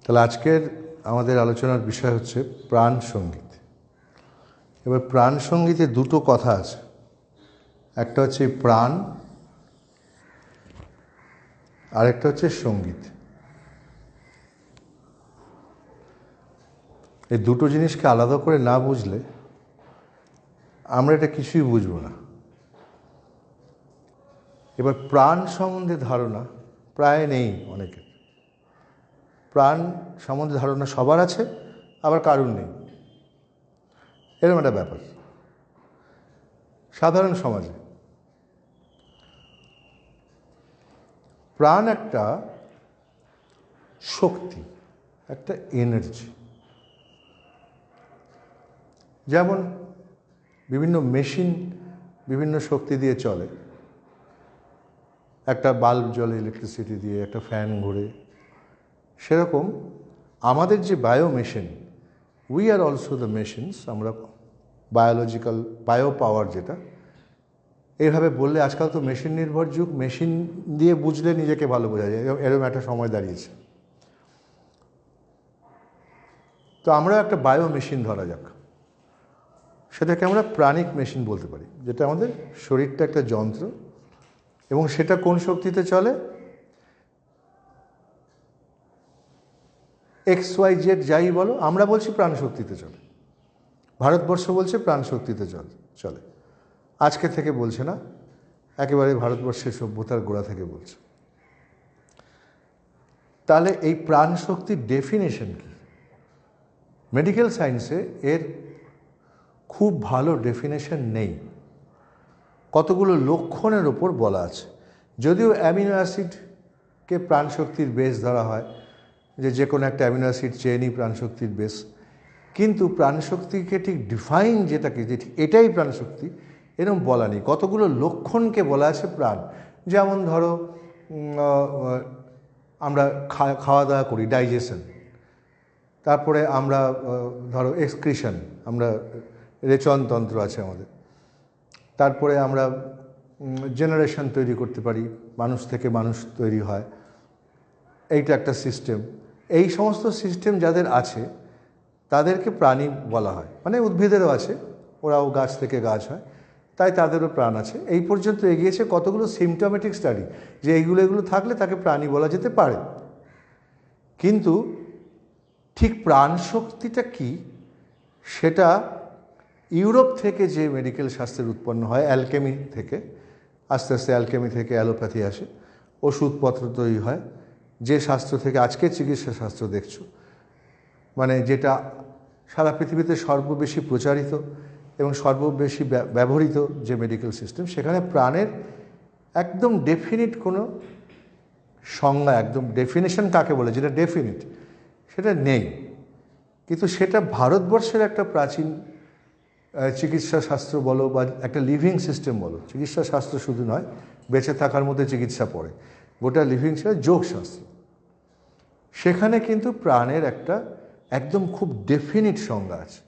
তাহলে আজকের আমাদের আলোচনার বিষয় হচ্ছে প্রাণ সঙ্গীত। এবার প্রাণ সঙ্গীতে দুটো কথা আছে, একটা হচ্ছে প্রাণ, আরেকটা হচ্ছে সঙ্গীত। এই দুটো জিনিসকে আলাদা করে না বুঝলে আমরা এটা কিছুই বুঝবো না। এবার প্রাণ সম্বন্ধে ধারণা প্রায় নেই অনেকের। প্রাণ সম্বন্ধে ধারণা সবার আছে, আবার কারুর নেই, এরকম একটা ব্যাপার সাধারণ সমাজে। প্রাণ একটা শক্তি, একটা এনার্জি। যেমন বিভিন্ন মেশিন বিভিন্ন শক্তি দিয়ে চলে, একটা বাল্ব জ্বলে ইলেকট্রিসিটি দিয়ে, একটা ফ্যান ঘুরে, সেরকম আমাদের যে bio machine, we are also the machines. আমরা বায়োলজিক্যাল বায়ো পাওয়ার, যেটা এইভাবে বললে আজকাল তো মেশিন নির্ভর যুগ, মেশিন দিয়ে বুঝলে নিজেকে ভালো বোঝা যায়, এরকম একটা সময় দাঁড়িয়েছে। তো আমরা একটা বায়ো মেশিন ধরা যাক, সেটাকে আমরা প্রাণিক মেশিন বলতে পারি, যেটা আমাদের শরীরটা একটা যন্ত্র, এবং সেটা কোন শক্তিতে চলে? XYZ যাই বলো, আমরা বলছি প্রাণ শক্তিতে চলে। ভারতবর্ষ বলছে প্রাণ শক্তিতে চলে। আজকে থেকে বলছে না, একেবারে ভারতবর্ষের সভ্যতার গোড়া থেকে বলছে। তাহলে এই প্রাণ শক্তির ডেফিনেশন কি? মেডিকেল সায়েন্সে এর খুব ভালো ডেফিনেশন নেই, কতগুলো লক্ষণের ওপর বলা আছে। যদিও অ্যামিনো অ্যাসিডকে প্রাণশক্তির বেস ধরা হয়, যে কোনো একটা অ্যামিনো অ্যাসিড চেনই প্রাণশক্তির বেস, কিন্তু প্রাণশক্তিকে ঠিক ডিফাইন যেটাকে, যে ঠিক এটাই প্রাণশক্তি, এরকম বলা নেই। কতগুলো লক্ষণকে বলা আছে প্রাণ। যেমন ধরো আমরা খাওয়া দাওয়া করি, ডাইজেশন, তারপরে আমরা ধরো এক্সক্রিশন, আমরা রেচনতন্ত্র আছে আমাদের, তারপরে আমরা জেনারেশন তৈরি করতে পারি, মানুষ থেকে মানুষ তৈরি হয়, এইটা একটা সিস্টেম। এই সমস্ত সিস্টেম যাদের আছে তাদেরকে প্রাণী বলা হয়। মানে উদ্ভিদেরও আছে, ওরাও গাছ থেকে গাছ হয়, তাই তাদেরও প্রাণ আছে। এই পর্যন্ত এগিয়েছে কতগুলো সিমটোমেটিক স্টাডি, যে এগুলো থাকলে তাকে প্রাণী বলা যেতে পারে। কিন্তু ঠিক প্রাণ শক্তিটা কি, সেটা ইউরোপ থেকে যে মেডিকেল শাস্ত্রের উৎপন্ন হয়, অ্যালকেমি থেকে, আস্তে আস্তে অ্যালকেমি থেকে অ্যালোপ্যাথি আসে, ওষুধপত্র তৈরি হয়, যে শাস্ত্র থেকে আজকে চিকিৎসা শাস্ত্র দেখছো, মানে যেটা সারা পৃথিবীতে সর্ববেশি প্রচারিত এবং সর্ববেশি ব্যবহৃত যে মেডিকেল সিস্টেম, সেখানে প্রাণের একদম ডেফিনিট কোনো সংজ্ঞা, একদম ডেফিনেশন কাকে বলে, যেটা ডেফিনিট, সেটা নেই। কিন্তু সেটা ভারতবর্ষের একটা প্রাচীন চিকিৎসা শাস্ত্র বলো বা একটা লিভিং সিস্টেম বলো, চিকিৎসা শাস্ত্র শুধু নয়, বেঁচে থাকার মধ্যে চিকিৎসা পড়ে, গোটা লিভিং যোগশাস্ত্র, সেখানে কিন্তু প্রাণের একটা একদম খুব ডেফিনিট সংজ্ঞা আছে।